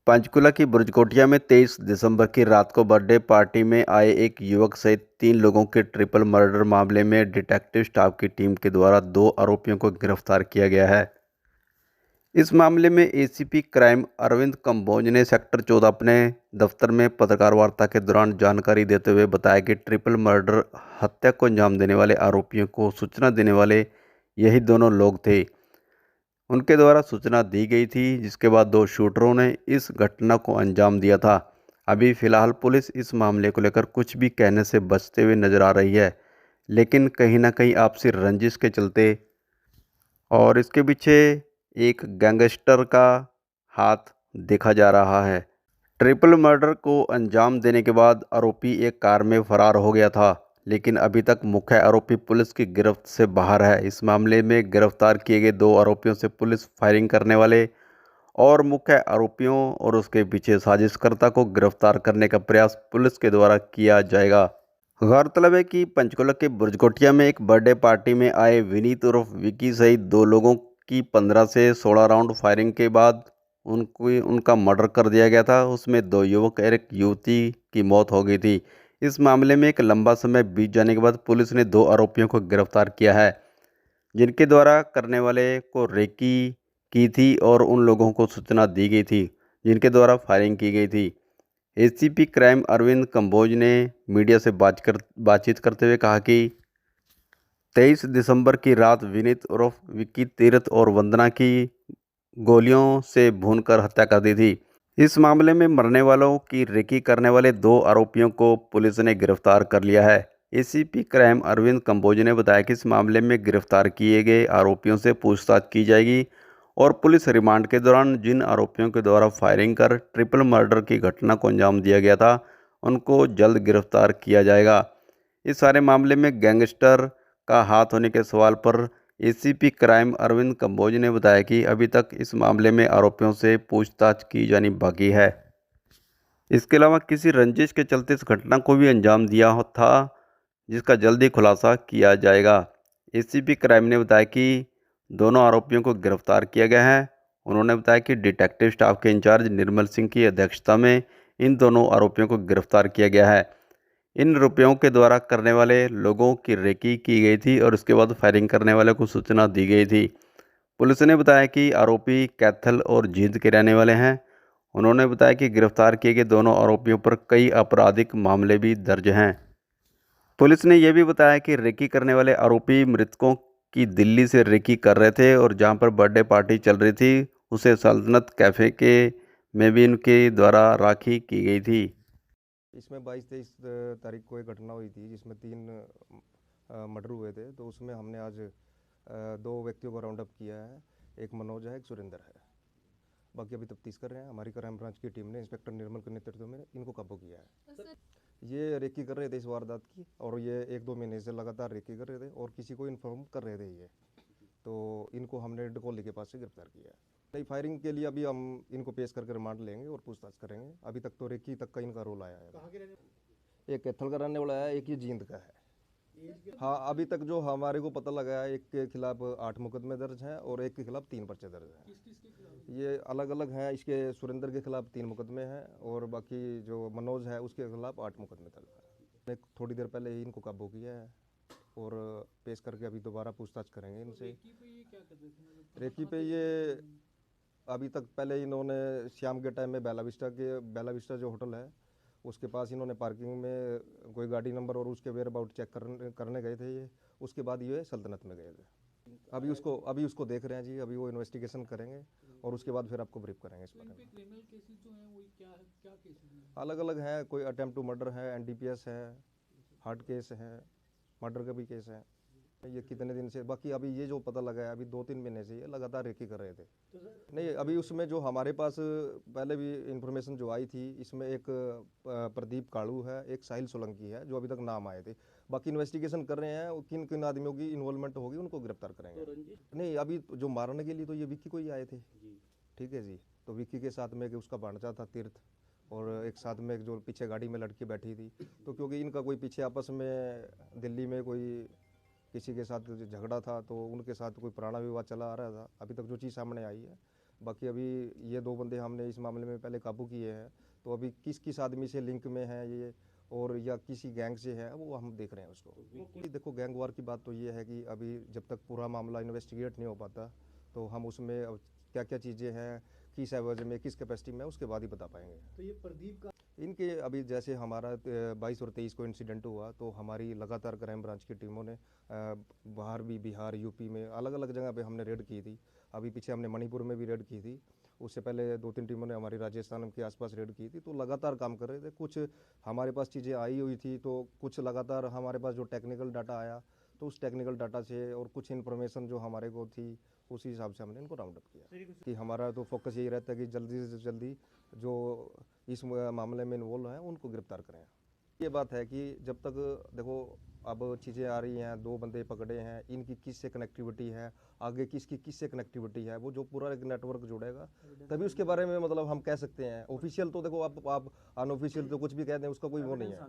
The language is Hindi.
पंचकुला की बुर्जकोटिया में 23 दिसंबर की रात को बर्थडे पार्टी में आए एक युवक सहित 3 लोगों के ट्रिपल मर्डर मामले में डिटेक्टिव स्टाफ की टीम के द्वारा 2 आरोपियों को गिरफ्तार किया गया है। इस मामले में एसीपी क्राइम अरविंद कंबोज ने सेक्टर 14 अपने दफ्तर में पत्रकार वार्ता के दौरान जानकारी देते हुए बताया कि ट्रिपल मर्डर हत्या को अंजाम देने वाले आरोपियों को सूचना देने वाले यही दोनों लोग थे। उनके द्वारा सूचना दी गई थी, जिसके बाद 2 शूटरों ने इस घटना को अंजाम दिया था। अभी फिलहाल पुलिस इस मामले को लेकर कुछ भी कहने से बचते हुए नजर आ रही है, लेकिन कहीं ना कहीं आपसी रंजिश के चलते और इसके पीछे एक गैंगस्टर का हाथ देखा जा रहा है। ट्रिपल मर्डर को अंजाम देने के बाद आरोपी एक कार में फरार हो गया था, लेकिन अभी तक मुख्य आरोपी पुलिस की गिरफ्त से बाहर है। इस मामले में गिरफ्तार किए गए 2 आरोपियों से पुलिस फायरिंग करने वाले और मुख्य आरोपियों और उसके पीछे साजिशकर्ता को गिरफ्तार करने का प्रयास पुलिस के द्वारा किया जाएगा। गौरतलब है कि पंचकुला के बुर्जकोटिया में एक बर्थडे पार्टी में आए विनीत उर्फ विकी सहित 2 लोगों की 15 से 16 राउंड फायरिंग के बाद उनका मर्डर कर दिया गया था। उसमें 2 युवक और एक युवती की मौत हो गई थी। इस मामले में एक लंबा समय बीत जाने के बाद पुलिस ने 2 आरोपियों को गिरफ्तार किया है, जिनके द्वारा करने वाले को रेकी की थी और उन लोगों को सूचना दी गई थी जिनके द्वारा फायरिंग की गई थी। एसीपी क्राइम अरविंद कंबोज ने मीडिया से बातचीत करते हुए कहा कि 23 दिसंबर की रात विनीत उर्फ विक्की तीरथ और वंदना की गोलियों से भूनकर हत्या कर दी थी। इस मामले में मरने वालों की रेकी करने वाले 2 आरोपियों को पुलिस ने गिरफ्तार कर लिया है। एसीपी क्राइम अरविंद कंबोज ने बताया कि इस मामले में गिरफ्तार किए गए आरोपियों से पूछताछ की जाएगी और पुलिस रिमांड के दौरान जिन आरोपियों के द्वारा फायरिंग कर ट्रिपल मर्डर की घटना को अंजाम दिया गया था, उनको जल्द गिरफ्तार किया जाएगा। इस सारे मामले में गैंगस्टर का हाथ होने के सवाल पर एसीपी क्राइम अरविंद कंबोज ने बताया कि अभी तक इस मामले में आरोपियों से पूछताछ की जानी बाकी है। इसके अलावा किसी रंजिश के चलते इस घटना को भी अंजाम दिया था, जिसका जल्दी खुलासा किया जाएगा। एसीपी क्राइम ने बताया कि दोनों आरोपियों को गिरफ्तार किया गया है। उन्होंने बताया कि डिटेक्टिव स्टाफ के इंचार्ज निर्मल सिंह की अध्यक्षता में इन दोनों आरोपियों को गिरफ्तार किया गया है। इन रुपयों के द्वारा करने वाले लोगों की रेकी की गई थी और उसके बाद फायरिंग करने वाले को सूचना दी गई थी। पुलिस ने बताया कि आरोपी कैथल और जींद के रहने वाले हैं। उन्होंने बताया कि गिरफ्तार किए गए दोनों आरोपियों पर कई आपराधिक मामले भी दर्ज हैं। पुलिस ने यह भी बताया कि रेकी करने वाले आरोपी मृतकों की दिल्ली से रेकी कर रहे थे और जहां पर बर्थडे पार्टी चल रही थी उसे सल्तनत कैफ़े के में भी इनके द्वारा राखी की गई थी। इसमें 22-23 तारीख को एक घटना हुई थी जिसमें 3 मर्डर हुए थे। तो उसमें हमने आज 2 व्यक्तियों को राउंड अप किया है। एक मनोज है, एक सुरेंद्र है। बाकी अभी तफ्तीश कर रहे हैं। हमारी क्राइम ब्रांच की टीम ने इंस्पेक्टर निर्मल के नेतृत्व में इनको काबू किया है। ये रेकी कर रहे थे इस वारदात की और ये 1-2 महीने से लगातार रेकी कर रहे थे और किसी को इन्फॉर्म कर रहे थे ये। तो इनको हमने डकोली के पास से गिरफ्तार किया है। नहीं, फायरिंग के लिए अभी हम इनको पेश करके रिमांड लेंगे और पूछताछ करेंगे। अभी तक तो रेकी तक का इनका रोल आया है। एक कैथल का रहने वाला है, एक ये जींद का है। हाँ, अभी तक जो हमारे को पता लगा है, एक के खिलाफ 8 मुकदमे दर्ज हैं और एक के खिलाफ 3 पर्चे दर्ज हैं। ये अलग अलग हैं। इसके सुरेंद्र के खिलाफ 3 मुकदमे हैं और बाकी जो मनोज है उसके खिलाफ 8 मुकदमे दर्ज हैं। थोड़ी देर पहले ही इनको काबू किया है और पेश करके अभी दोबारा पूछताछ करेंगे इनसे। रेकी पे ये अभी तक पहले इन्होंने शाम के टाइम में बेला विस्टा जो होटल है उसके पास इन्होंने पार्किंग में कोई गाड़ी नंबर और उसके वेयर अबाउट चेक करने गए थे ये। उसके बाद ये सल्तनत में गए थे। अभी उसको देख रहे हैं जी। अभी वो इन्वेस्टिगेशन करेंगे और उसके बाद फिर आपको ब्रीफ करेंगे इस बारे में। क्रिमिनल केसेस जो हैं वो क्या केसेस हैं? अलग अलग हैं। कोई अटेम्प्ट टू मर्डर है, एनडीपीएस है, हार्ट केस है, मर्डर का भी केस है। ये कितने दिन से, बाकी अभी ये जो पता लगा है अभी 2-3 महीने से ये लगातार रेकी कर रहे थे। नहीं, अभी उसमें जो हमारे पास पहले भी इंफॉर्मेशन जो आई थी, इसमें एक प्रदीप काड़ू है, एक साहिल सोलंकी है जो अभी तक नाम आए थे। बाकी इन्वेस्टिगेशन कर रहे हैं किन किन आदमियों की इन्वॉल्वमेंट होगी उनको गिरफ्तार करेंगे। नहीं, अभी जो मारने के लिए तो ये विक्की को ही आए थे। ठीक है जी। तो विक्की के साथ में उसका भांजा था तीर्थ और एक साथ में जो पीछे गाड़ी में लड़की बैठी थी। तो क्योंकि इनका कोई पीछे आपस में दिल्ली में कोई किसी के साथ झगड़ा था तो उनके साथ कोई पुराना विवाद चला आ रहा था। अभी तक जो चीज़ सामने आई है बाकी अभी ये 2 बंदे हमने इस मामले में पहले काबू किए हैं, तो अभी किस किस आदमी से लिंक में है ये और या किसी गैंग से है वो हम देख रहे हैं उसको। देखो गैंग वार की बात तो ये है कि अभी जब तक पूरा मामला इन्वेस्टिगेट नहीं हो पाता तो हम उसमें अब क्या क्या चीज़ें हैं, किस एवज में, किस कैपेसिटी में, उसके बाद ही बता पाएंगे। तो ये प्रदीप का इनके अभी जैसे हमारा 22 और 23 को इंसिडेंट हुआ तो हमारी लगातार क्राइम ब्रांच की टीमों ने बाहर भी, बिहार, यूपी में अलग अलग जगह पे हमने रेड की थी। अभी पीछे हमने मणिपुर में भी रेड की थी। उससे पहले 2-3 टीमों ने हमारी राजस्थान के आसपास रेड की थी। तो लगातार काम कर रहे थे। कुछ हमारे पास चीज़ें आई हुई थी तो कुछ लगातार हमारे पास जो टेक्निकल डाटा आया तो उस टेक्निकल डाटा से और कुछ इन्फॉर्मेशन जो हमारे को थी उसी हिसाब से हमने इनको राउंड अप किया। कि हमारा तो फोकस यही रहता है कि जल्दी से जल्दी जो इस मामले में इन्वॉल्व हैं उनको गिरफ्तार करें। ये बात है कि जब तक देखो अब चीज़ें आ रही हैं, 2 बंदे पकड़े हैं, इनकी किससे कनेक्टिविटी है, आगे किसकी किससे कनेक्टिविटी है, वो जो पूरा एक नेटवर्क जुड़ेगा तभी उसके बारे में मतलब हम कह सकते हैं। ऑफिशियल तो देखो आप अनऑफिशियल तो कुछ भी कह दें उसका कोई वो नहीं है।